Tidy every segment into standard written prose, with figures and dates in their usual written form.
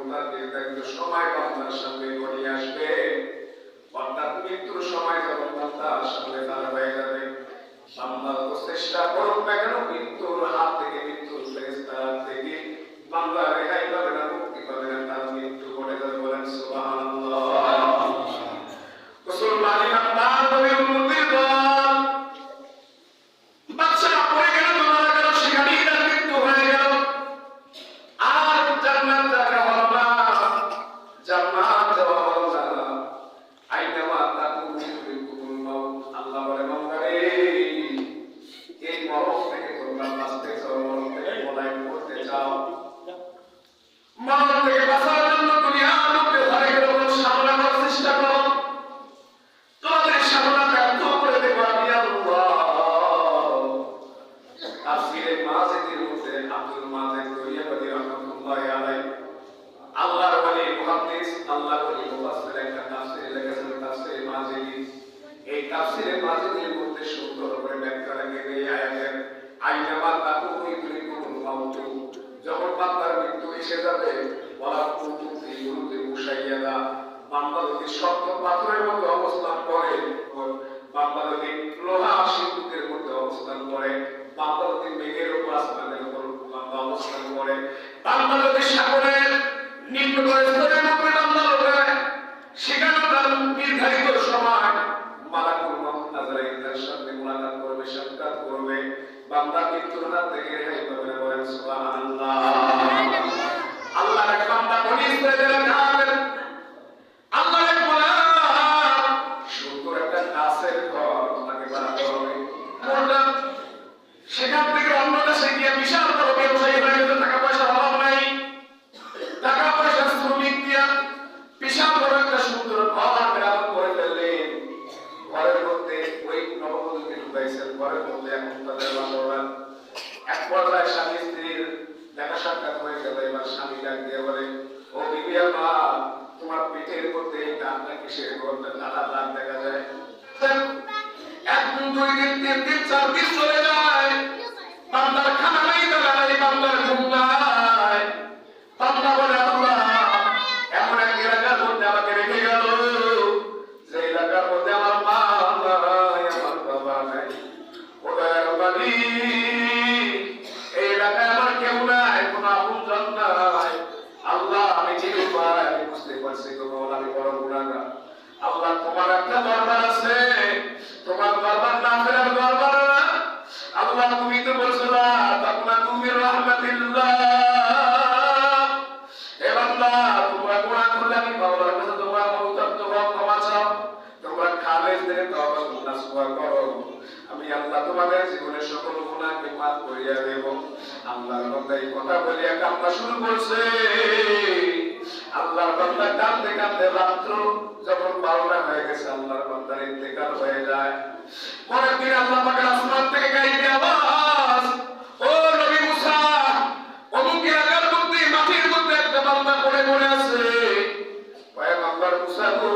তার নির্ধারিত সময় বান্দার সামনে ঘনিয়ে আসবে। বান্দার মৃত্যুর সময় যখন বান্দার সামনে তার হয়ে যাবে, বান্দা তো চেষ্টা করুক না কেন মৃত্যুর হাত থেকে, মৃত্যুর ফেরেশতার থেকে বান্দা রেহাই পাবে না, মুক্তি পাবে না, তার মৃত্যু ঘটে যাবে। বলেন সুবহানাল্লাহ। মুসলমান ইমানদার নবীর উম্মতের দল বাদশা পড়ে গেল, মারা গেল, সেখানেই তার মৃত্যু হয়ে গেল। আর জান্নাত দেখা হলো না, জান্নাত যাওয়া হলো না। আইনামা তাকুনু ইউদরিকুমুল মাউত। আল্লাহ বলে বান্দারে, এই মরণ থেকে তোমরা বাঁচতে চাও, মরণ থেকে পলায়ন করতে চাও, মরণ থেকে বাঁচার জন্য দুনিয়ার মধ্যে ঘরে গেলে সামনে করার চেষ্টা করো, তোমাদের সামনে ব্যর্থ করে দেবো আমি আল্লাহ। তাফসীরে মাজিদের মধ্যে আব্দুল মাজিদ দরিয়াবাদী রাহমাতুল্লাহি আলাইহি আল্লাহর ওলি মুহাদ্দিস, আল্লাহর ওলি মুফাসসির একটা তাফসীর লিখেছেন, তাফসীরে মাজিদি। এই তাফসীরে মাজিদের মধ্যে সুন্দর করে ব্যাখ্যা রেখে এই আয়াতের আইনামা তাকুনু ইউদরিকুমুল মাউত, যখন বান্দার মৃত্যু এসে যাবে, ওয়ালা কুনতুম ফি বুরুজিন মুশাইয়াদা, বান্দা যদি শক্ত পাথরের মধ্যে অবস্থান করে, বান্দা যদি লোহা সিন্দুকের মধ্যে অবস্থান করে, বান্দা যদি মেঘের উপর আসমানের উপর বান্দা অবস্থান করে, বান্দা যদি সাগরের নিম্ন স্তরের মধ্যে বান্দা ওঠে, সেখানে তার নির্ধারিত সময় মালাকুল মউত আজরাইল তার সাথে মুলাকাত করবে, সাক্ষাৎ করবে, বান্দা মৃত্যুর হাত থেকে রেহাই পাবে না। বলেন সুবহানাল্লাহ। আল্লাহর এক বান্দা বনি ইসরাঈলের কাফের, আল্লাহর এক গোলাম, সুন্দর একটা কাছের ঘর তাকে বানাতে হবে। বললাম সেখান থেকে অন্য দেশে গিয়ে বিশাল বড় ব্যবসায়ী হয়ে গেছে, টাকা পয়সার অভাব নাই, টাকা পয়সা শ্রমিক দিয়া বিশাল বড় একটা সুন্দর ঘর মেরামত করে ফেললেন। ঘরের মধ্যে ওই নববধূকে ঢুকাইছেন, ঘরের মধ্যে এখন তাদের বান্ধবরা। এক পর্যায়ে স্বামী স্ত্রীর দেখা সাক্ষাৎ হয়ে গেল। এবার স্বামী ডাক দিয়ে বলে, ও বিবি আমার, তোমার পেটের মধ্যে দাগটা কিসের? বলতে দাদা দাগ দেখা যায়। এক দিন, দুই দিন, তিন দিন, 4 দিন চলে যায়, বান্দার খানা নাই, দাদা নাই, বান্দার ঘুম নাই। বান্দা বলে আল্লাহ, এমন এক এলাকার মধ্যে আমাকে রেখে গেল, যে এলাকার মধ্যে আমার মা নাই, আমার বাবা নাই। ও দয়ার মালিক, এই এলাকায় আমার কেউ নাই, কোনো আপনজন নাই। আল্লাহ আমি চিনি পাই, আমি বুঝতে পারছি গো মাওলা, আমি বড় গুনাহগার। আল্লাহ তোমার একটা দরবার আছে, তোমার দরবার না ফেরার দরবার না। আল্লাহ তুমি তো বলছো না তাকনাতু মির রাহমাতিল্লাহ, হে বান্দা তোমরা গুনাহ করলে আমি মাওলার কাছে তোমরা অনুতপ্ত হও, ক্ষমা চাও, তোমরা খালেস দিয়ে তওবা নাসুহা করো, আমি আল্লাহ তোমাদের জীবনের সকল গুনাহকে মাফ করিয়া দেব। আল্লাহর বান্দা এই কথা বলিয়া কান্না শুরু করছে। আল্লাহর বান্দা কাঁদতে কাঁদতে রাত্র যখন 12টা হয়ে গেছে, আল্লাহর বান্দার ইন্তেকাল হয়ে যায়। পরের দিন আল্লাহ পাকের আসমান থেকে গাইবে আওয়াজ, ও নবী মুসা, অমুক এলাকার মধ্যে মাটির মধ্যে একটা বান্দা পড়ে পড়ে আছে। পয়গম্বর মুসা গো,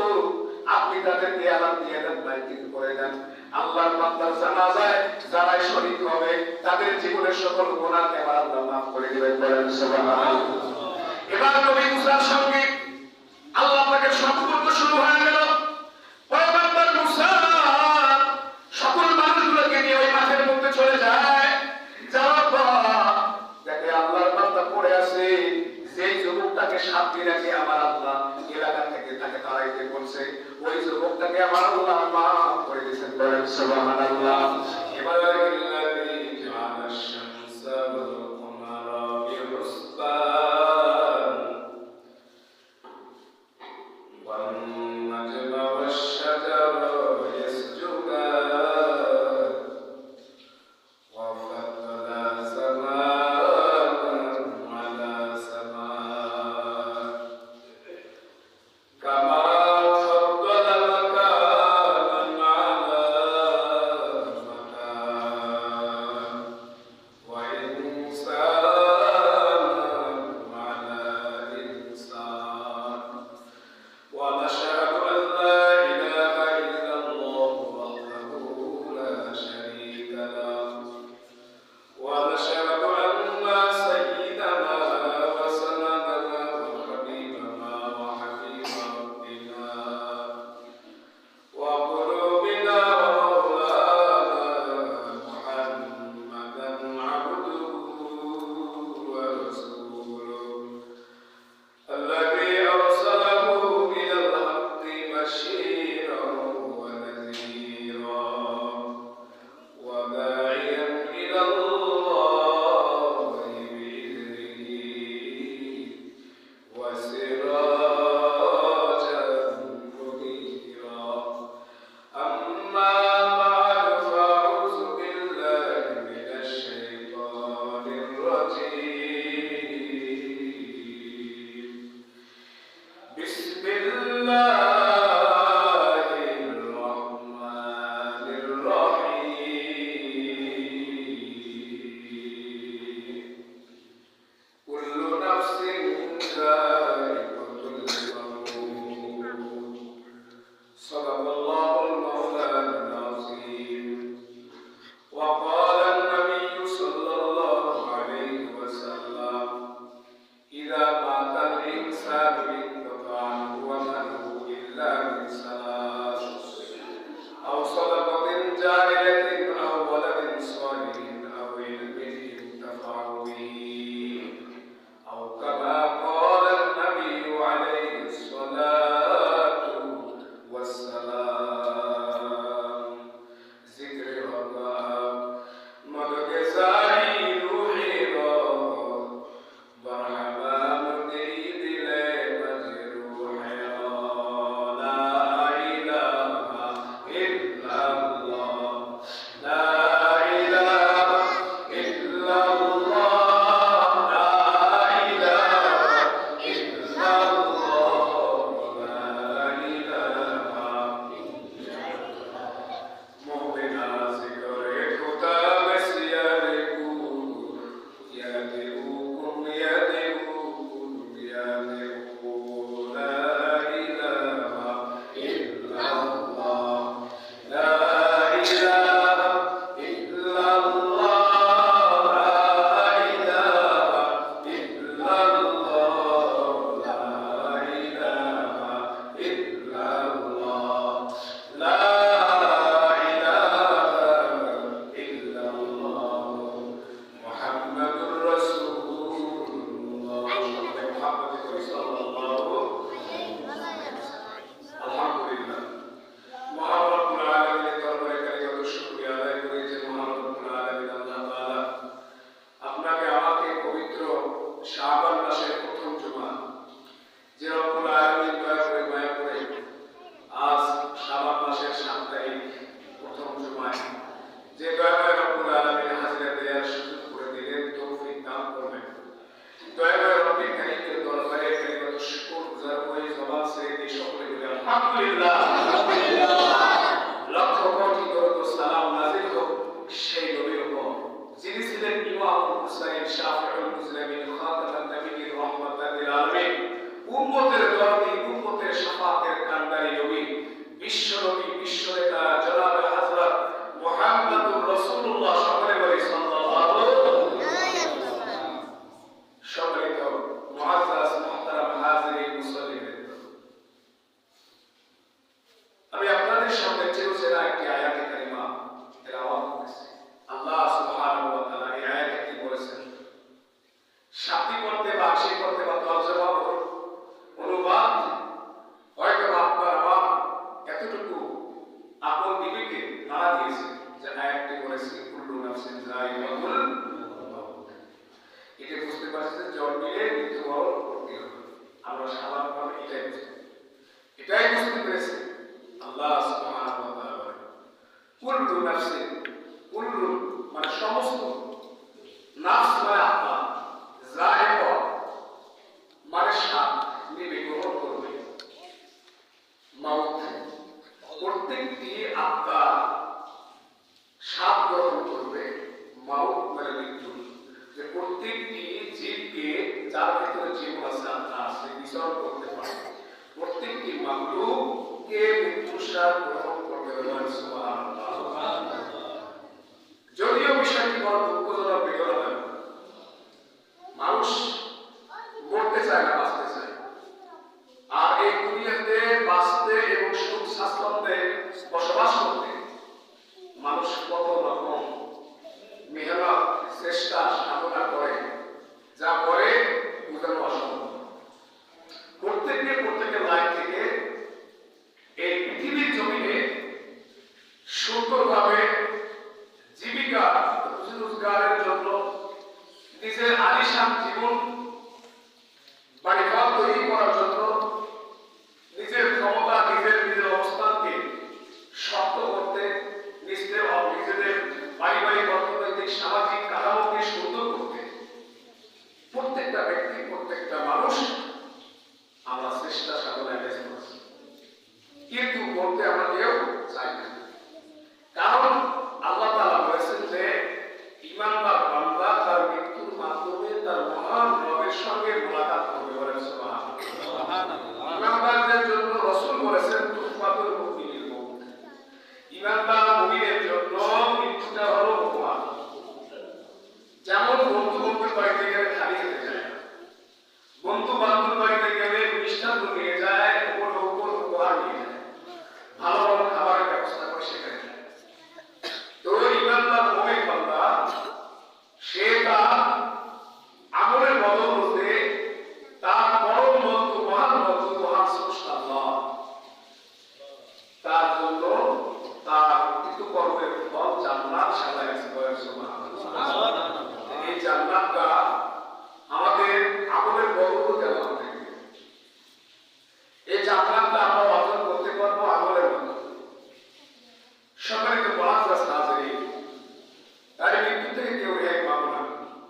আপনি তাদেরকে আলাপ দিয়ে দেন, বাইকিং করে দেন। আল্লাহর বান্দার জানাজায় যারা শরীক হবে, তাদের জীবনের সকল গুনাহকে আল্লাহ মাফ করে দিবেন। বলেন সুবহানাল্লাহ। এবার নবী মুসার সঙ্গে আল্লাহ পাকের সম্পর্ক শুরু হয়ে গেল। পয়গম্বর মুসা সকল মানুষগুলোকে নিয়ে ওই মাঠের মধ্যে চলে যায়। যাওয়ার পর দেখে আল্লাহর বান্দা পড়ে আছে। যেই যুবকটাকে 7 দিন আগে আমার আল্লাহ এলাকা থেকে তাকে তাড়াইতে বলছে, ওই যুবকটাকে আমার আল্লাহ মাফ করে দিয়েছেন। বলেন সুবহানাল্লাহ। এবার মাসের প্রথম জুমা, যে রব্বুল আলামিন দয়া করে মায়া করে আজ শাবান মাসের 7 তারিখ প্রথম জুমায় যে দয়া করে রব্বুল আলামিন হাজিরা দেওয়ার সুযোগ করে দিলেন, তৌফিক দান করবেন। দয়া করে রব্বুল কারীমের দরবারে কালিমাত শুকর গুজার হয়ে জবান ছেড়ে দিয়ে সকলে বলি আলহামদুলিল্লাহ। লক্ষ কোটি দরুদ ও সালাম নাযিল হোক সেই নবীর উপর যিনি ছিলেন ইমামুল মুরসালিন, শাফিউল মুজলিমিন, খাতামুন নবিয়্যিন, রাহমাতাল লিল আলামিন, উম্মতের দরদি, উম্মতের শাফাতের কান্ডারি নবী, বিশ্ব নবী, বিশ্ব নেতা জনাবে হযরত মুহাম্মদুর রাসূলুল্লাহ সকলে বলি সাল্লাল্লাহু আলাইহি ওয়াসাল্লাম। সম্মানিত মুআজ্জাজ মুহতারাম হাজিরিন মুসল্লিন, আমি আপনাদের সামনে চিরচেনা একটি আয়াতে কারিমা তেলাওয়াত করেছি। আল্লাহ সুবহানাহু ওয়া তাআলা এই আয়াতে কি বলেছেন, শাব্দিক করতে বা আংশিক করতে বা তরজমা অনুবাদ হয়তো আপনার আমার এতটুকু আপন বিবেকে নাড়া দিয়েছে যে আয়াতটি বলেছে কুল্লু নাফসিন যায়িকাতুল মাউত। এটা বুঝতে পারছি যে জন্মিলে মৃত্যুবরণ করতে হবে। আমরা সাধারণভাবে এটাই বুঝতে পেরেছি। আল্লাহ সুবহানাহু ওয়া তাআলা বলেন কুল্লু নাফসিন, কুল্লু মানে সমস্ত, নাফস মানে আত্মা, যায়িকা মানে স্বাদ নিবে, গ্রহণ করবে, মাউত প্রত্যেকটি আত্মা স্বাদ গ্রহণ করবে, মাউত মানে মৃত্যু। যে প্রত্যেকটি জীবকে যার ভিতরে জীবন আছে, আত্মা আছে, বিচরণ করতে পারে, প্রত্যেকটি মাখলুককে মৃত্যুর স্বাদ গ্রহণ করতে হবে। সুবহানাল্লাহ। যদিও বিষয়টি বড় দুঃখজনক বেদনা, মানুষ মরতে চায় না, বাঁচতে চায়। আর এই দুনিয়াতে বাঁচতে এবং সুখ স্বাচ্ছন্দ্যে বসবাস করতে মানুষ কত রকম মেহনত, চেষ্টা, সাধনা করে, যা করে বোঝানো অসম্ভব। প্রত্যেকের লাইফ থেকে এই পৃথিবীর জমিনে সুন্দরভাবে জীবিকা, রুজি রোজগারের জন্য নিজের আলিশান জীবন বাড়িঘর তৈরি করার জন্য নিজের ক্ষমতা, নিজের অবস্থানকে শক্ত করতে, নিজেদের পারিবারিক, অর্থনৈতিক, সামাজিক কাঠামোকে সুন্দর করতে প্রত্যেকটা ব্যক্তি, প্রত্যেকটা মানুষ আমরা চেষ্টা সাধনায় ব্যস্ত আছি, কিন্তু করতে আমরা কেউ চাই না। কারণ আল্লাহ তাআলা বলেছেন যে ঈমানদার বান্দা তার মৃত্যুর মাধ্যমে তার মহান রবের সঙ্গে মুলাকাত করবে। বলেন সুবহানাল্লাহ। ঈমানদারদের জন্য রাসূল বলেছেন তুফাতুল মুমিনিল মউত, ঈমানদার মুমিনের জন্য মৃত্যুটা হলো উপহার। যেমন বন্ধু বান্ধবের বাড়িতে গেলে খালি খেতে যায়, বন্ধু বান্ধবের বাড়িতে গেলে মিষ্টান্ন নিয়ে যায়, উপর উপহার নিয়ে যায়, ভালো ভালো খাবারের ব্যবস্থা করে সেখানে যায়। তো ঈমানদার মুমিন বান্দা সে তার আমলের বদৌলতে তার পরম বন্ধু, মহান বন্ধু, মহান স্রষ্টা আল্লাহ তার জন্য তার কৃতকর্মের ফল জান্নাত সাজায় আছে। এই জান্নাতটা আমাদের আমলের বদৌলতে আল্লাহ দেবে। এই জান্নাতটা আমরা অর্জন করতে পারবো আমলের মাধ্যমে। সম্মানিত মুআজ্জাজ হাজিরিন, তাই মৃত্যু থেকে কেউ রেহাই পাবো না,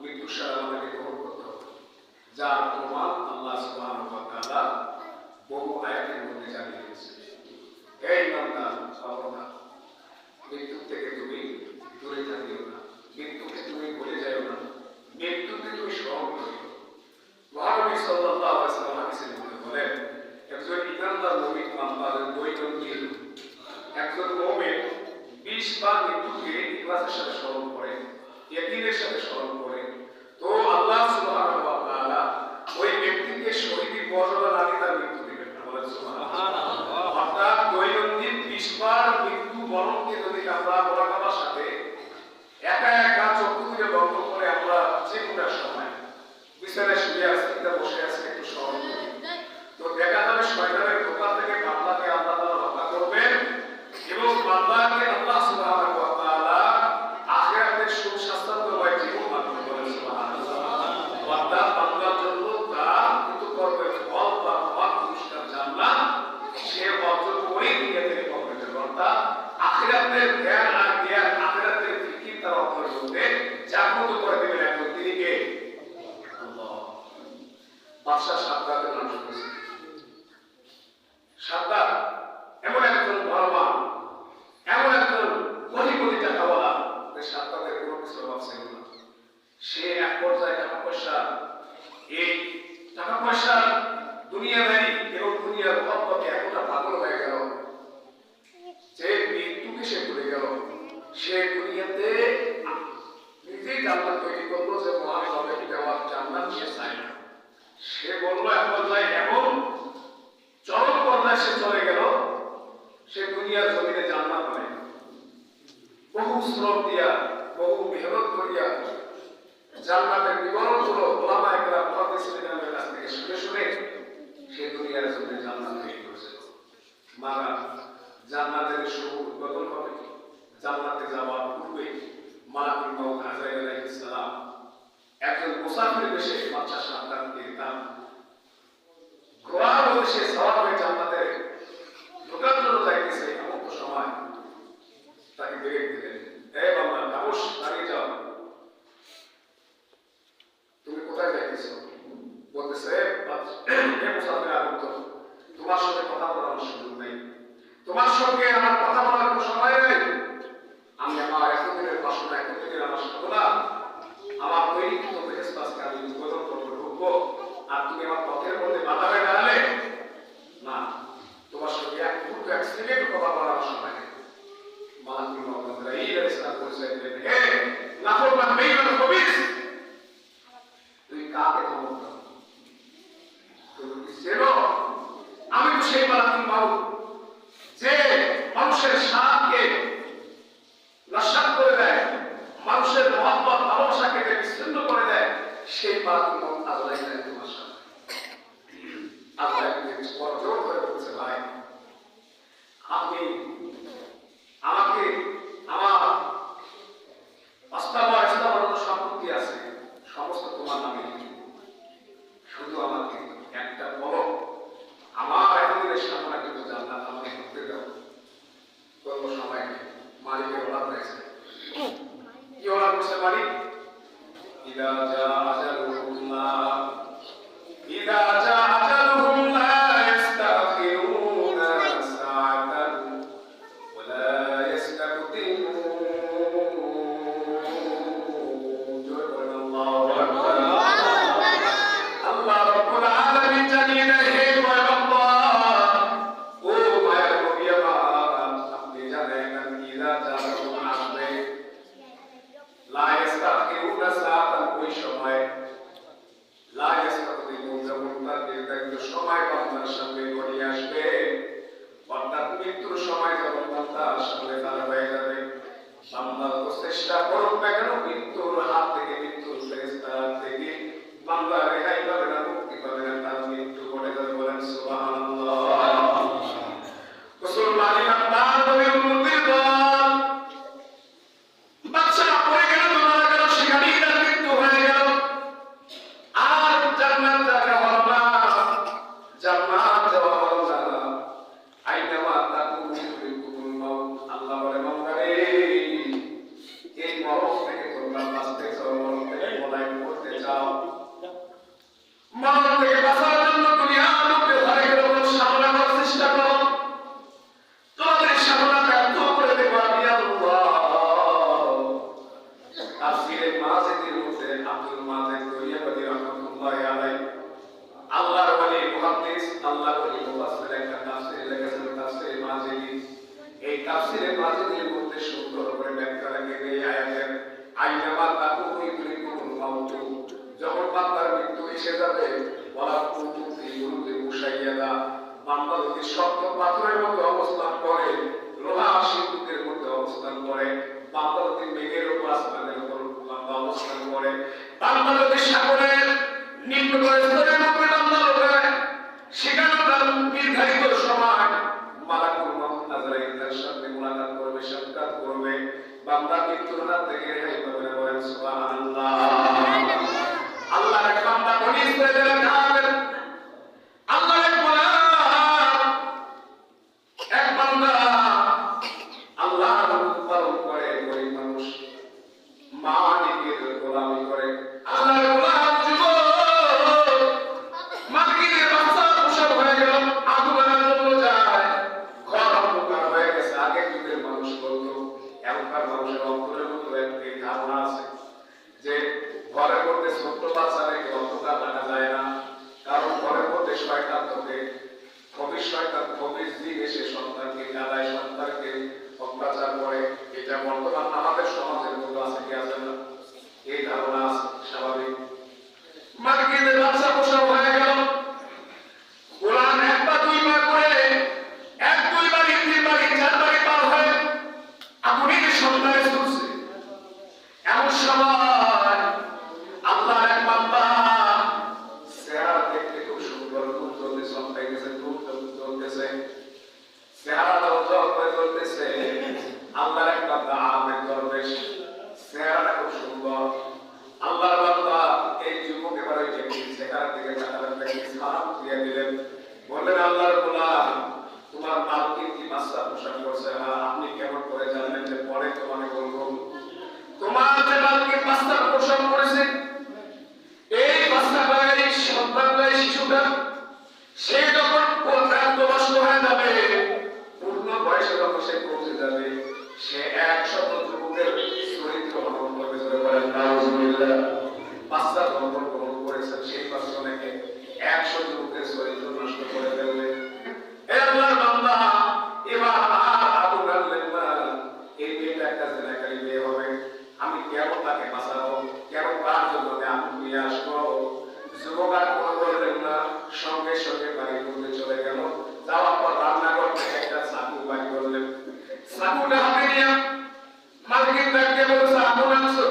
মৃত্যুর সাথে আমাদেরকে গ্রহণ করতে হবে। যার প্রমাণ আল্লাহ সুবহানাহু ওয়া তাআলা বহু আয়াতের মধ্যে জানিয়ে দিয়েছেন। এই বান্দা, সাবধান, মৃত্যু থেকে তুমি দূরে থাকিও না, মৃত্যুকে তুমি ভুলে যাও না, মৃত্যুকে তুমি স্মরণ করিও। মহানবী সাল্লাল্লাহু আলাইহি ওয়াসাল্লাম হাদিসের মধ্যে বলেন, একজন ঈমানদার মুমিন বান্দার দৈনন্দিন একজন মুমিন 20 বার মৃত্যুকে ইখলাসের সাথে স্মরণ করে, ইয়াকিনের সাথে স্মরণ করে, তো আল্লাহ সুবহানাহু ওয়া তাআলা ওই ব্যক্তিকে শহীদি মর্যাদা না দিয়ে তার মৃত্যু দিবেন না। বলেন সুবহানাল্লাহ। অর্থাৎ দৈনন্দিন 20 বার মৃত্যু বরণকে যদি আমরা মুরাকাবার সাথে একা একা চক্ষু থেকে বন্ধ করে আমরা যে কোনো সময় বিছানায় শুয়ে আছি, বসে আছি, একটু স্মরণ করি, তো দেখা যাবে শয়তানের ধোঁকা থেকে বান্দাকে আল্লাহ তাআলা রক্ষা করবেন এবং বান্দাকে আল্লাহ সুবহানাহু ওয়া তাআলা আখিরাতের সুখ স্বাচ্ছন্দ্যময় জীবন দান করবেন। সুবহানাল্লাহ। অর্থাৎ বান্দার জন্য তার বাদশাহ সাদ্দাতের নাম শুনেছি। সাদ্দাত এমন একজন ধর্মা, এমন একজন কোটি কোটি টাকাওয়ালা, সাদ্দাতের কোনো কিছু অভাব ছিল না। সে এক পর্যায়ে টাকা পয়সা, এই টাকা পয়সা দুনিয়াদারি এবং দুনিয়ার মহব্বতে এতটা পাগল হয়ে গেল যে মৃত্যুকে সে ভুলে গেল। সে দুনিয়াতে নিজেই জান্নাত তৈরি করলো যে মহান রবের দেওয়ার জান্নাত সে চায় না। সে বললো এক পর্যায়ে এমন চরম পর্যায়ে সে চলে গেল, সে দুনিয়ার জমিনে জান্নাত বানায় বহু শ্রম দিয়া, বহু মেহনত করিয়া জান্নাতের বিবরণগুলো ওলামায়ে কেরাম মুহাদ্দিসিনের কাছ থেকে শুনে শুনে সে দুনিয়ার জমিনে জান্নাত তৈরি করেছিল। মারা জান্নাতের শুভ উদ্বোধন হবে। জান্নাতে যাওয়ার পূর্বে মালাকুল মউত আজরাইল আলাইহিস সালাম একজন মুসাফির বেশে বাদশা সাদ্দাতকে তার ঘোড়ার মধ্যে সে সওয়ার হয়ে জান্নাতে ঢোকার জন্য যাইতেছে, এমন সময় তাকে বেরিয়ে দিলেন, হে বাবা তাবুস, দাঁড়িয়ে যাও, তুমি কোথায় যাইতেছ? বলতেছে, হে মুসাফির আগত, তোমার সাথে কথা বলার সুযোগ নেই, তোমার সঙ্গে আমার কথা বলার কোনো সময় নেই। আমি আমার এতদিনের বাসনা, এতদিনের আমার সাধনা, আমার তৈরিকৃত বেহেশতকে আমি উদ্বোধন করতে ঢুকবো, আর তুমি আমার পথের মধ্যে বাধা হয়ে দাঁড়ালে না, তোমার সঙ্গে এক মুহূর্ত এক সেকেন্ড কথা বলার সময় নেই। মালাকুল মউত আজরাইল আলাইহিস সালাম বলেছেন, হে নাফরমান বেঈমান খবিস, তুই কাকে ধমক দাও? তুমি কি চেনো? আমি তো সেই মালাকুল মউত যে মানুষের শানকে নস্বাত করে দেয়, মানুষের মহব্বত ভালোবাসাকে বিচ্ছিন্ন করে দেয়, সেই মালাকুল মউত আজরাইল তোমার সাথে। আজরাইল বড় জোর করে বলছে, ভাই আপনি আমাকে আমার অস্থাবর সম্পত্তি আছে, সমস্ত তোমার নামে, শুধু আমাকে একটা বলো, আমার এতদিনের সামনে কিন্তু জান্নাত আমাকে করতে দাও। কোনো সময় নেই, মালিকের অর্ডার হয়েছে। কি অর্ডার করছে মালিক? ইদা জা আজালুহুম লা ইস্তাখিরুনা সাআতান ওয়া লা ইস্তাকদিমুন। আল্লাহ রাব্বুল আলামিন জানিয়ে দেয়, হে পয়গম্বর, ও মায়ের নবী আমার, আপনি জানেন ইদা জালাকুম আসবে, লা ইস্তাখিরুনা সাআতান, ওই সময়, লা ইস্তাকদিমুন, যখন তার নির্ধারিত সময় বান্দার সামনে গড়িয়ে আসবে, অর্থাৎ মৃত্যুর সময় যখন বান্দার সামনে দাঁড়া হয়ে যাবে, বান্দা তো চেষ্টা করুক না কেন, মৃত্যুর হাত থেকে, মৃত্যুর ফেরেশতার থেকে বান্দা রেহাই পাবে না, মুক্তি পাবে না, তার মৃত্যু ঘটে যাবে। বলেন সুবহানাল্লাহ। মুসলমান ইমানদার নবীর উম্মতের দল, বাদশা পড়ে গেল, মারা গেল, সেখানেই তার মৃত্যু হয়ে গেল, আর জান্নাত দেখা হলো না, জান্নাত যাওয়া হলো না। আইনামা তাকুনু ইউদরিকুমুল মাউত, আল্লাহ বলে, বান্দারে এই মরণ থেকে তোমরা বাঁচতে চাও, মরণ থেকে পলায়ন করতে চাও, মরণ থেকে বাঁচার জন্য দুনিয়ার মধ্যে ঘরে গেলে সাধনা করার চেষ্টা করো, তোমাদের সাধনা ব্যর্থ করে দেবো আমি আল্লাহ। তাফসীরে মাজিদের মধ্যে আব্দুল মাজিদ দরিয়াবাদী রাহমাতুল্লাহি আলাইহি, আল্লাহর ওলি মুহাদ্দিস, আল্লাহর ওলি মুফাসসির, একটা তাফসীর লিখেছেন তাফসীরে মাজিদি। এই তাফসীরে মাজিদের মধ্যে সুন্দর করে ব্যাখ্যা রেখে এই আয়াতের আইনামা তাকুনু ইউদরিকুমুল মাউত, যখন বান্দার মৃত্যু এসে যাবে, ওয়ালা কুনতুম ফি বুরুজিন মুশাইয়াদা, বান্দা যদি শক্ত পাথরের মধ্যে অবস্থান করে, লোহা সিন্দুকের মধ্যে অবস্থান করে, বান্দা যদি মেঘের উপর, আসমানের উপর বান্দা অবস্থান করে, বান্দা যদি সাগরের নিম্ন স্তরের মধ্যে বান্দা ওঠে, সেখানে তার নির্ধারিত সময় মালাকুল মউত আজরাইল তার সাথে মুলাকাত করবে, সাক্ষাৎ করবে, বান্দা মৃত্যুর হাত থেকে রেহাই পাবে না। বলেন সুবহানাল্লাহ। আল্লাহর এক বান্দা বনি ইসরাঈলের কাফের, আল্লাহর এক গোলাম, এক বান্দা আল্লাহর হুকুম পালন করে, গরিব মানুষ, মালিকের গোলামি করে, আল্লাহর গোলাম যুবক, শয়তান থেকে খবিশ শয়তান খবিশ দিন এসে সন্তানকে কাদায় সন্তানকে অত্যাচার করে। এটা বর্তমান আমাদের সমাজের মধ্যে আছে কি আছে না? এই ধারণা স্বাভাবিক। মার্কেটে ব্যবসা প্রসার হয়ে গেল, কোরআন একবার দুইবার করে এক দুইবার তিনবার চারবার পার হয় আগুনের সন্ধানে ছুটছে। এমন সময় আল্লাহর এক বান্দা চেহারা দেখতে খুব সুন্দর, খুব জলদি সন্তাই গেছে, খুব চলতেছে, চেহারা উজ্জ্বল করে চলতেছে। আল্লাহর এক বান্দা আমের দরবেশ, চেহারাটা খুব সুন্দর। আল্লাহর বান্দা এই যুবক এবার ওই চেহারার দিকে তাকালেন, তাকে সালাম দিয়ে দিলেন, বললেন আল্লাহর গোলাম তোমার মালকিন কি মাসা পোশাক করছে? হ্যাঁ, আপনি কেমন করে জানলেন? যে পরে তোমাকে বলবো। তোমার যে মালকিন মাসা পোশাক করেছে, এই মাসাটাই সন্তানটাই শিশুটা সে যখন প্রাপ্তবয়স্ক হয়ে যাবে, পূর্ণ বয়সে যখন সে পৌঁছে যাবে, সে 100 যুবকের চরিত্র হরণ করবে। বলেন নাউজুবিল্লাহ। মাসা ধর্ম গ্রহণ করেছেন সেই পার্সনকে 100 যুবকের চরিত্র নষ্ট করে ফেলবে। আল্লাহর বান্দা এবার আর আবু বললেন না, এই মেয়েটা একটা জিনাকারী মেয়ে হবে, আমি কেন তাকে বাঁচাবো, কেন তার জন্য আমি নিয়ে আসবো? যুবক আর কোনো বললেন না, সঙ্গে সঙ্গে বাড়ির মধ্যে চলে গেল। যাওয়ার পর রান্নাঘর থেকে একটা চাকু বাড়ি করলেন, চাকুটা হাতে নিয়ে মালিকের ডাকতে বলেছে আগুন আনছো?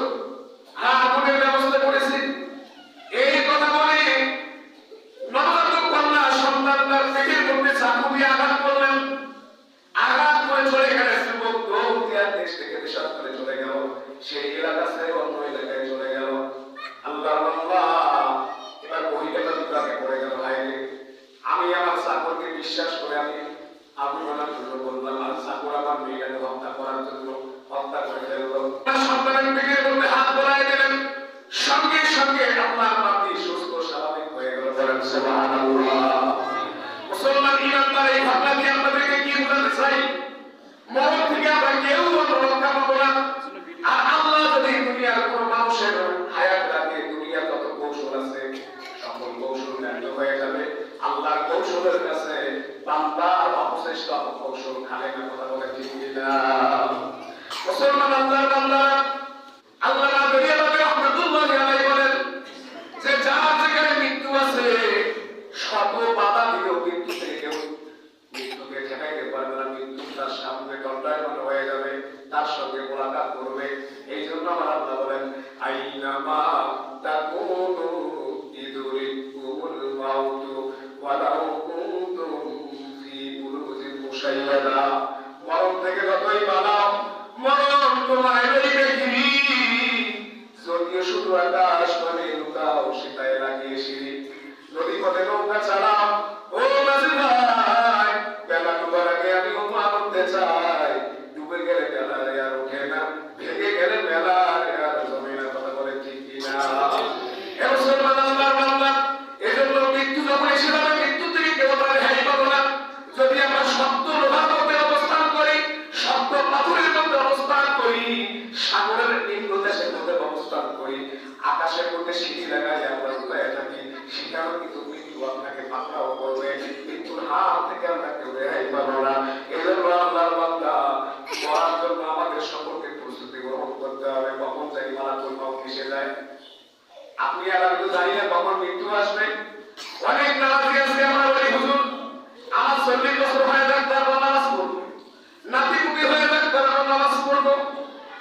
হ্যাঁ, আগুনের ব্যবস্থা করেছি। এই কথা বলে নবজাতক কন্যা সন্তান তার পেটের মধ্যে চাকু দিয়ে আঘাত করলেন। আঘাত করে চলে গেলেন। যুবক দৌড় দিয়ে দেশ থেকে দেশান্তরে চলে গেল, সেই এলাকা ছেড়ে অন্য এলাকায় চলে গেল। আল্লাহ এবার মহিলাটা বিপাকে পড়ে গেল, হায়রে আমি আমার চাকরকে বিশ্বাস করে আমি আবু বলার জন্য বললাম, আর চাকর আমার মেয়েটাকে হত্যা করার জন্য হত্যা করে ফেলল। সন্তানের পেটের মধ্যে হাত বলায় দিলেন, সঙ্গে সঙ্গে আল্লাহর বান্দি সুস্থ স্বাভাবিক হয়ে গেল। বলেন সুবহানাল্লাহ। মুসলমান ইমানদার, এই ঘটনা দিয়ে আপনাদেরকে কি বোঝাতে চাই? মরণ থেকে আমরা কেউ রক্ষা পাবো না। আর আল্লাহ যদি দুনিয়ার কোন মানুষের হায়াত রাখে, দুনিয়া কত কৌশল আছে, সকল কৌশল ব্যর্থ হয়ে যাবে। আল্লাহর কৌশলের কাছে বান্দার অবশিষ্ট কৌশল খালে না। কথা বলে ঠিক কিনা? মুসলমান আল্লাহর বান্দা, আল্লাহ নবী রাহমাতুল্লাহি আলাইহি বলেন যে যার যেখানে মৃত্যু আছে, শত বাধা দিলেও মৃত্যু থেকে কেউ মৃত্যুকে ঠেকাইতে পারবে না। মৃত্যু তার সামনে দণ্ডায়মান হয়ে যাবে, তার সঙ্গে মোলাকাত করবে। এই জন্য আমার আল্লাহ বলেন আইনামা তাকুনু ইদরিকুমুল মাউতু ওয়ালাউ কুনতুম ফি বুরুজিন মুশাইয়াদা। মরণ থেকে যতই পালাও, মরণ তোমায় লইবে ঘিরি। যদিও শুধু আকাশ মানে লুকাও, সেটাই লাগিয়ে সিঁড়ি। নদী পথে নৌকা চালাও, ও মাঝি ভাই, বেলা ডুবার আগে আমি উপমা করতে চাই। ডুবে গেলে বেলা আর ওঠে না, ভেঙে গেলে বেলা আর জমে না। কথা বলে ঠিক কিনা? এজন্য মৃত্যু যখন এসে যাবে, মৃত্যু থেকে কেউ তার রেহাই পাবো না। যদি আমরা শক্ত লোহার মধ্যে অবস্থান করি, শক্ত পাথরের মধ্যে অবস্থান করি, সাগরের নিম্ন দেশের মধ্যে অবস্থান করি, আকাশের মধ্যে সিঁড়ি লাগাই আমরা উড়ায় থাকি, সেখানেও কিন্তু মৃত্যু আপনাকে পাকড়াও করবে। মৃত্যুর হাত থেকে আমরা কেউ রেহাই পাবো না। এজন্য আল্লাহর বান্দা, মরার জন্য আমাদের সকলকে প্রস্তুতি গ্রহণ করতে হবে। কখন জানি মালাকুল মউত এসে যায়, আপনি আর আমি তো জানি না কখন মৃত্যু আসবে। অনেক নামাজি আছে আমার বলি, হুজুর আমার 40 বছর হয়ে যাক তারপর নামাজ পড়বো, নাতিপুতি হয়ে যাক তারপর নামাজ পড়বো,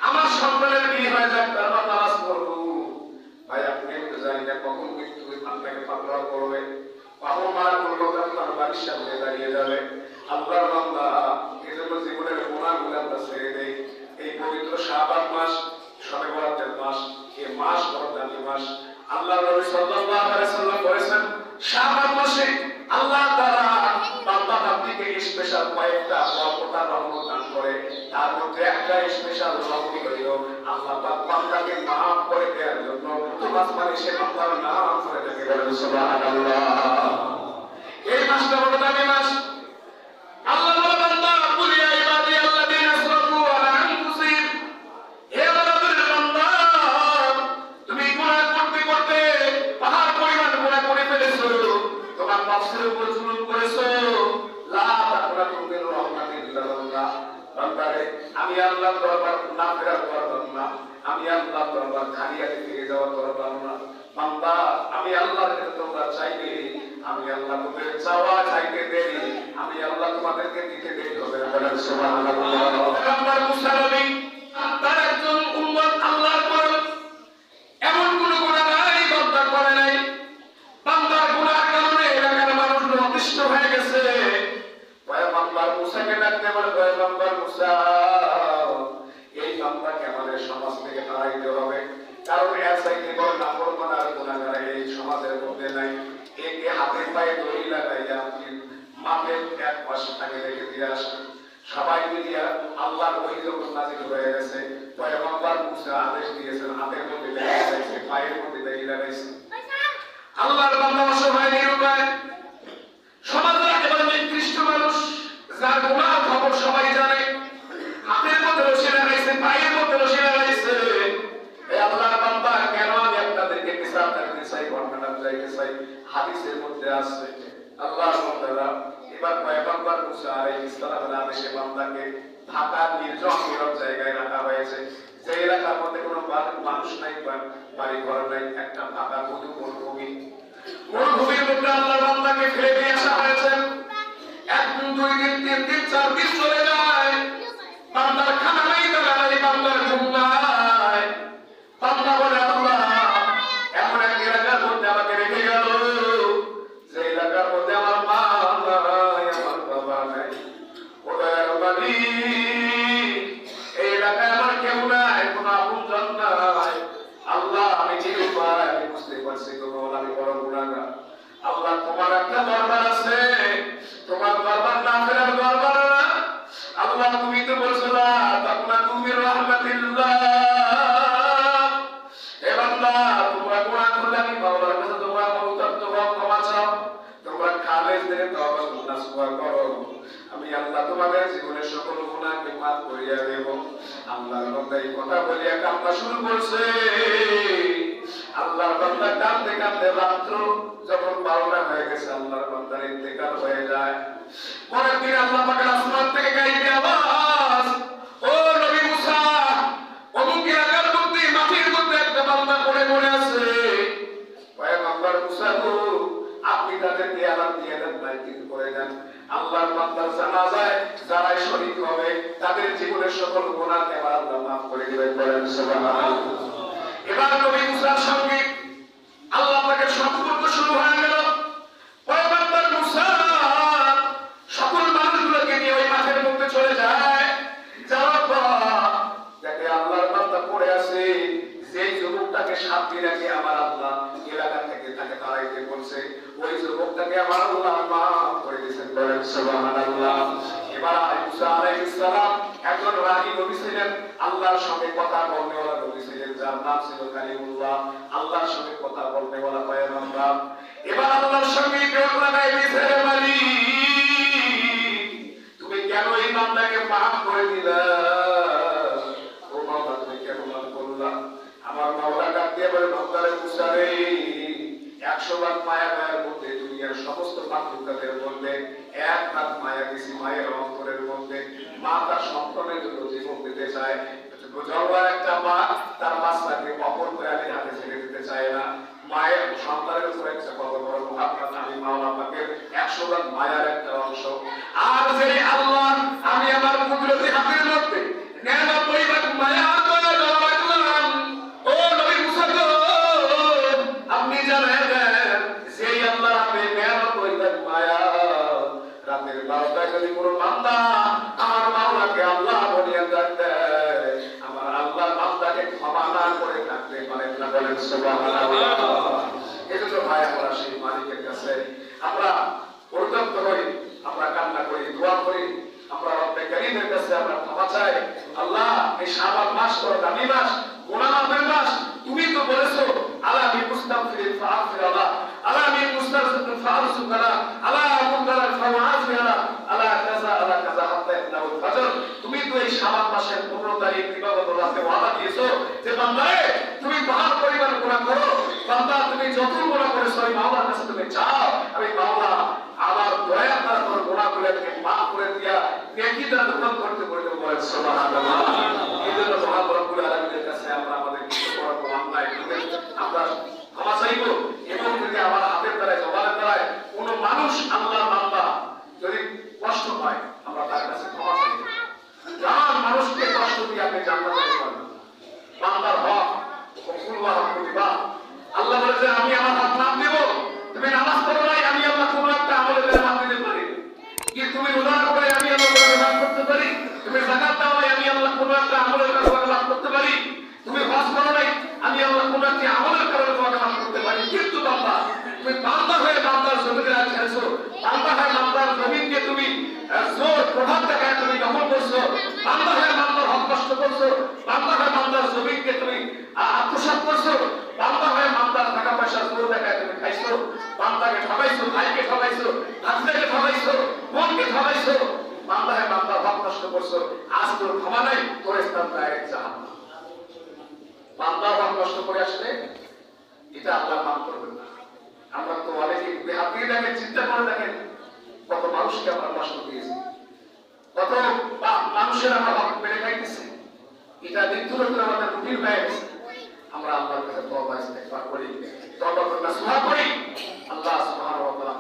আমার সন্তানের বিয়ে হয়ে যাক তারপর নামাজ পড়বো। ভাই আপনি তো জানি না কখন মৃত্যু আপনাকে পাকড়াও করবে, কখন মারা করলো আপনার বাড়ির সামনে দাঁড়িয়ে যাবে। আল্লাহর বান্দা, এজন্য জীবনের গুনাহগুলো আমরা ছেড়ে দেই। এই পবিত্র শাবান মাস, শবে বরাতের মাস, এই মাস বড় দামি মাস। আল্লাহ নবী সাল্লাল্লাহু আলাইহি ওয়াসাল্লাম বলেছেন, শাবান মাসে আল্লাহ তাআলা বান্দা বান্দিকে স্পেশাল কয়েকটা বরকতার রহমত দান করে। তার মধ্যে একটা স্পেশাল রহমত হলো আল্লাহ পাক বান্দাকে maaf করে দেওয়ার জন্য তোমার মানে সে বান্দার নাম করে থাকে। বলেন সুবহানাল্লাহ। এই মাসটা বড় দামি মাস। আল্লাহ বলে বান্দা, কুল ইয়া ইবাদি আল্লাযীনা আসরাফু আলা আনফুসিহিম, হে বান্দাদের বান্দা, তুমি গুনাহ করতে করতে পাহাড় পরিমাণ গুনাহ করে ফেলেছো, তোমার নফসের উপর জুলুম করেছো, লা তাকনাতু মির রাহমাতিল্লাহ। বান্দারে আমি আল্লাহর দরবার না ফেরার দরবার না, আমি আল্লাহর দরবার খালি হাতে ফিরে যাওয়ার দরবার না। বান্দা আমি আল্লাহর কাছে তোমরা চাইবে, আমি আল্লাহ তোমাদের চাওয়া চাইতে দেরি, আমি আল্লাহ তোমাদেরকে দিতে দেরি হবে না। বলেন সুবহানাল্লাহ। পয়গম্বর মুসা নবী তার একজন উম্মত আল্লাহর পর এমন কোন গুনাহ নাই বান্দা করে নাই, বান্দার গুনাহের কারণে এলাকার মানুষ অতিষ্ঠ হয়ে গেছে। পয়গম্বর মুসাকে ডাকতে বলে, পয়গম্বর মুসা এই বান্দাকে আমাদের সমাজ থেকে তাড়াইতে হবে, কারণ এর চাইতে বড় নাফরমান আর গুনাহগার এই সমাজের মধ্যে নাই। একে হাতে পায়ে দড়ি লাগাইয়া আপনি মাপের এক পাশে তাকে রেখে দিয়ে আসেন। সবাই মিলিয়া আল্লাহর ওহী যখন নাযিল হয়ে গেছে, পয়গম্বর মুসা আদেশ দিয়েছেন হাতের মধ্যে লাগাইছে, পায়ের মধ্যে দড়ি লাগাইছে। আল্লাহর বান্দা অসহায় নিরুপায়, সমাজের একেবারে নিকৃষ্ট মানুষ, যার গুনাহ খবর সবাই জানে, হাতের মধ্যে রশি লাগাইছে, পায়ের মধ্যে রশি লাগাইছে। এই আল্লাহর বান্দা কেন আমি আপনাদেরকে বিচার করতে চাই, বর্ণনা চাইতে চাই, হাদিসের মধ্যে আছে। আল্লাহর বান্দারা এবার পয়গম্বর মুসা আলাইহিস সালামের আদেশে বান্দাকে ঢাকা নির্জন নীরব জায়গায় রাখা হয়েছে, যে এলাকার মধ্যে কোনো মানুষ নাই, বাড়ি ঘর নাই, একটা ফাঁকা মরুভূমি। মরুভূমির মধ্যে আল্লাহর বান্দাকে ফেলে দিয়ে আসা হয়েছে। একদিন, দুই দিন, তিন দিন, 4 দিন চলে যায়, বান্দার খানা নাই, দানা নাই, বান্দার ঘুম নাই। বান্দা বলে, আল্লাহ এমন এক এলাকার মধ্যে আমাকে রেখে গেল, যে এলাকার মধ্যে আমার মা নাই, আমার বাবা নাই, ও দয়ার মালিক এই এলাকায় আমার কেউ নাই, কোনো আপনজন নাই। আল্লাহ আমি নিরুপায়, আমি বুঝতে পারছি গো মওলা আমি বড় গুনাহগার। আল্লাহ তোমার একটা দরবার আছে, তোমার দরবার না ফেরার দরবার না। আল্লাহ তুমি তো বলছো না তাকনাতু মির রাহমাতিল্লাহ। হে বান্দা তোমরা গুনাহ করলে আমি আল্লাহর কাছে তোমরা অনুতপ্ত হও, ক্ষমা চাও, তোমরা খালেস থেকে তওবা নাসুয়া করো, আমি আল্লাহ তোমাদের জীবনের সকল গুনাহকে মাফ করিয়া দেব। আল্লাহর বান্দা এই কথা বলিয়া কান্না শুরু করছে। আল্লাহর বান্দা কাঁদতে কাঁদতে রাত্র যখন 12টা হয়ে গেছে, আল্লাহর বান্দার ইন্তেকাল হয়ে যায়। পরের দিন আল্লাহ পাকের আসমান থেকে গাইবে আওয়াজ, ও নবী মুসা, অমুক এলাকার মধ্যে মাটির মধ্যে একটা বান্দা পড়ে আছে। পয়গম্বর মুসা গো আপনি তাদেরকে আলাপ দিয়ে দেন, বাইকিং করে দেন। আল্লাহর বান্দার জানাজায় যারা শরীক হবে তাদের জীবনের সকল গুনাহকে আল্লাহ মাফ করে দিবেন। বলেন সুবহানাল্লাহ। এবার নবী মুসার সঙ্গে আল্লাহ পাকের সম্পর্ক শুরু হয়ে গেল। পয়গম্বর মুসা সকল মানুষগুলোকে নিয়ে ওই মাঠের মধ্যে চলে যায়। যাওয়ার পর দেখে আল্লাহর বান্দা পড়ে আছে, যেই যুবকটাকে সাথে রেখে আমার আল্লাহ এলাকা থেকে তাকে তাড়াইতে বলছে, ওই যুবকটাকে আমার আল্লাহ মাফ করে দিয়েছেন। বলেন সুবহানাল্লাহ। এবার মুসা আলাইহিস সালাম একজন রাগী নবী ছিলেন, আল্লাহর সঙ্গে কথা বলনেওয়ালা নবী ছিলেন, যার নাম ছিল কালিমুল্লাহ, আল্লাহর সঙ্গে কথা বলনেওয়ালা পয়গম্বর। এবার আল্লাহর সঙ্গে জোর লাগাই দিয়েছে, হে মালিক তুমি কেন এই বান্দাকে মাফ করে দিলা? ও মাওলা তুমি কেন মাফ করলা? আমার মাওলা ডাক দিয়ে বলে, বান্দারে মুসা রে 100 ভাগ মায়া মায়ের মধ্যে দুনিয়ার সমস্ত মাখলুকাতের মধ্যে 1 ভাগ মায়া দিছি মায়ের অন্তরের মধ্যে। মা তার সন্তানের জন্য জীবন দিতে চায়, জন্মার একটা মা তার বাচ্চাকে অপর প্রাণীর হাতে ছেড়ে দিতে চায় না। মায়ের সন্তানের উপর একটা কত বড় মহাব্বত, আমি মাওলা পাকের 100 ভাগ মায়ার একটা অংশ। আর যে আল্লাহ আমি আমার কুদরতি হাতের মধ্যে 99 ভাগ মায়া করে রাখলাম, ও নবী মুসা গো আপনি জানেন সেই আল্লাহ আপনি 99 ভাগ মায়া, রাতের 12টায় যদি কোনো বান্দা আমার মাওলাকে আল্লাহ বলিয়া ডাকতে, আমার আল্লাহ বান্দাকে ক্ষমা না করে থাকতে পারেন না। বলেন সুবহানাল্লাহ। এজন্য ভাই আমরা সেই মালিকের কাছে আমরা অনুতপ্ত হই, আমরা কান্না করি, দোয়া করি, আমরা রব্বে কারীমের কাছে আমরা ক্ষমা চাই। আল্লাহ এই শাবান মাস বড় দামি মাস, গুনাহ মাফের মাস। তুমি তো বলেছো আলা বি মুস্তাগফিরিন ফাগফির আলা, আলা বি মুস্তাগফিরিন ফারসুকালা, আলা মুনকারান ফাওয়াজিলা, আলা কাযা হাত্তা রাকাতুল ফজর, তুমি তো এই শাবান মাসের 15 তারিখ দিবাগত রাতে ওয়াদা দিয়েছো যে বান্দারে তুমি পাহাড় পরিমাণ গুনাহ করো, বান্দা তুমি যত গুনাহ করেছো আমি মাওলার কাছে তুমি চাও, আমি মাওলা আমার দয়া দ্বারা তোমার গুনাহগুলো তুমি মাফ করে দিয়া নেকি দ্বারা দখল করতে বলে বলেন সুবহানাল্লাহ। এই জন্য মহান রব্বুল আলামিনের কাছে আমরা আমাদের কিছু বড় অন্যায় আমরা ক্ষমা চাইব, এবং যদি আমার হাতের দ্বারায় জবানের দ্বারায় কোন মানুষ আল্লাহর বান্দা যদি কষ্ট পায় আমরা তার কাছে ক্ষমা চাইব। যার মানুষকে কষ্ট দিয়ে আপনি জান্নাতে যেতে পারবেন, বান্দার হক ওকুল্লাহ কুতিবা, আল্লাহ বলেছে আমি আমার হক নাম দেব। তুমি নামাজ পড়ো নাই, আমি আল্লাহ কোন একটা আমলের দ্বারা মাফ দিতে পারি, কি তুমি রোজা করে আমি আল্লাহ মাফ করতে পারি, তুমি যাকাত দাও নাই আমি আল্লাহ কোন একটা আমলের কারণে মাফ করতে পারি, তুমি হজ করো নাই আমি আল্লাহ কোন একটা আমলের কারণে তোমাকে মাফ করতে পারি। কিন্তু বান্দা তুমি বান্দা হয়ে বান্দার জমিনে খেলছো, বান্দা হয়ে বান্দার জমিনকে তুমি জোর প্রভাব দেখায় তুমি দখল করছো, বান্দা হয়ে বান্দার হক নষ্ট করছো, বান্দা হয়ে বান্দার জমিনকে তুমি আত্মসাৎ করছো, বান্দা হয়ে বান্দার টাকা পয়সা জোর দেখায় তুমি খাইছো, বান্দাকে ঠকাইছো, ভাইকে ঠকাইছো, ভাতিজাকে ঠকাইছো, বোনকে ঠকাইছো, বান্দা হয়ে বান্দার হক নষ্ট করছো। আজ তোর ক্ষমা নাই, তোর স্থান ডাইরেক্ট জাহান্নাম। বান্দার হক নষ্ট করে আসলে এটা আল্লাহ মাফ করবেন না। আমরা তো অনেকে আপনি দেখেন, চিন্তা করে দেখেন কত মানুষকে আমরা কষ্ট দিয়েছি, কত মানুষের আমরা হক মেরে খাইতেছি, এটা দিন ধরে আমাদের রুটিন হয়ে গেছে। আমরা আল্লাহর কাছে তওবা ইস্তেগফার করি, তওবা করে নাসুহা করি, আল্লাহ সুবহানাহু ওয়া তাআলা